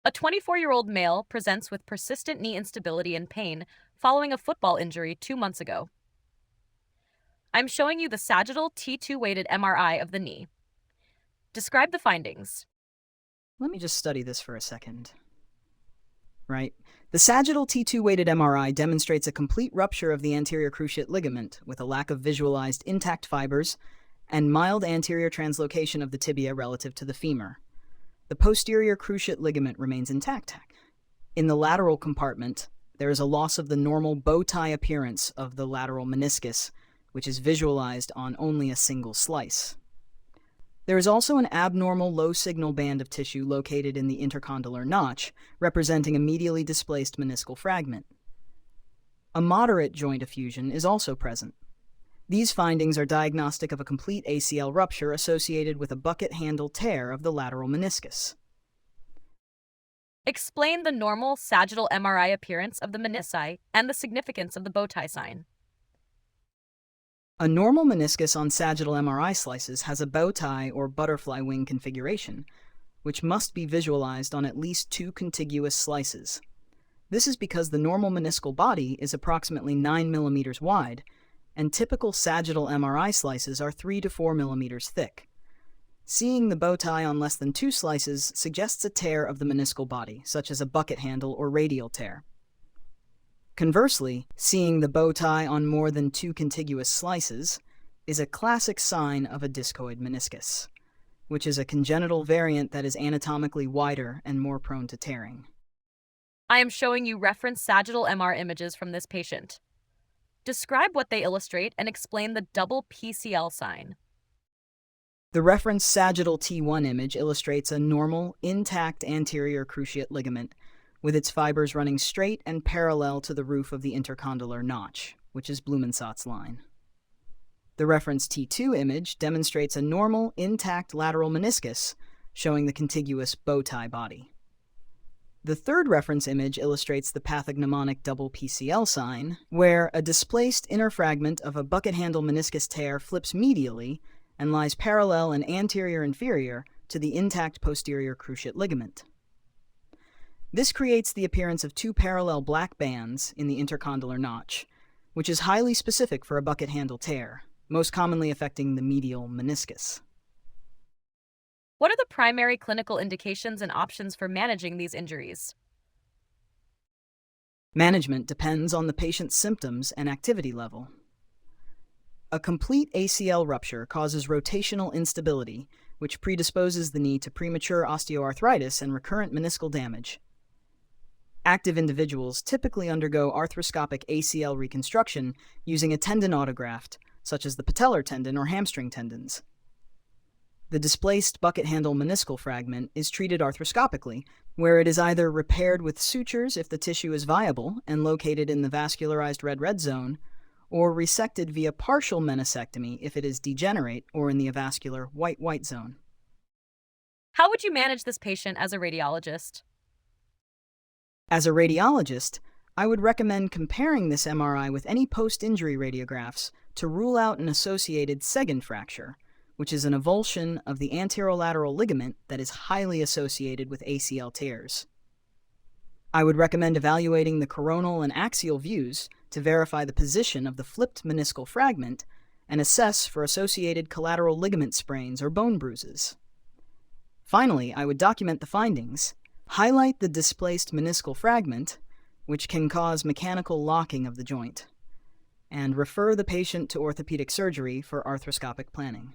A 24-year-old male presents with persistent knee instability and pain following a football injury 2 months ago. I'm showing you the Sagittal T2-weighted MRI of the knee. Describe the findings. Let me just study this for a second. Right? The Sagittal T2-weighted MRI demonstrates a complete rupture of the anterior cruciate ligament with a lack of visualized intact fibers and mild anterior translocation of the tibia relative to the femur. The posterior cruciate ligament remains intact. In the lateral compartment, there is a loss of the normal bow tie appearance of the lateral meniscus, which is visualized on only a single slice. There is also an abnormal low-signal band of tissue located in the intercondylar notch, representing a medially displaced meniscal fragment. A moderate joint effusion is also present. These findings are diagnostic of a complete ACL rupture associated with a bucket handle tear of the lateral meniscus. Explain the normal sagittal MRI appearance of the menisci and the significance of the bow tie sign. A normal meniscus on sagittal MRI slices has a bow tie or butterfly wing configuration, which must be visualized on at least 2 contiguous slices. This is because the normal meniscal body is approximately 9 millimeters wide, and typical sagittal MRI slices are 3 to 4 millimeters thick. Seeing the bow tie on less than 2 slices suggests a tear of the meniscal body, such as a bucket handle or radial tear. Conversely, seeing the bow tie on more than 2 contiguous slices is a classic sign of a discoid meniscus, which is a congenital variant that is anatomically wider and more prone to tearing. I am showing you reference sagittal MR images from this patient. Describe what they illustrate and explain the double PCL sign. The reference sagittal T1 image illustrates a normal, intact anterior cruciate ligament with its fibers running straight and parallel to the roof of the intercondylar notch, which is Blumensaat's line. The reference T2 image demonstrates a normal, intact lateral meniscus showing the contiguous bow tie body. The third reference image illustrates the pathognomonic double PCL sign, where a displaced inner fragment of a bucket handle meniscus tear flips medially and lies parallel and anterior-inferior to the intact posterior cruciate ligament. This creates the appearance of 2 parallel black bands in the intercondylar notch, which is highly specific for a bucket handle tear, most commonly affecting the medial meniscus. What are the primary clinical indications and options for managing these injuries? Management depends on the patient's symptoms and activity level. A complete ACL rupture causes rotational instability, which predisposes the knee to premature osteoarthritis and recurrent meniscal damage. Active individuals typically undergo arthroscopic ACL reconstruction using a tendon autograft, such as the patellar tendon or hamstring tendons. The displaced bucket handle meniscal fragment is treated arthroscopically, where it is either repaired with sutures if the tissue is viable and located in the vascularized red-red zone, or resected via partial meniscectomy if it is degenerate or in the avascular white-white zone. How would you manage this patient as a radiologist? As a radiologist, I would recommend comparing this MRI with any post-injury radiographs to rule out an associated Segin fracture, which is an avulsion of the anterolateral ligament that is highly associated with ACL tears. I would recommend evaluating the coronal and axial views to verify the position of the flipped meniscal fragment and assess for associated collateral ligament sprains or bone bruises. Finally, I would document the findings, highlight the displaced meniscal fragment, which can cause mechanical locking of the joint, and refer the patient to orthopedic surgery for arthroscopic planning.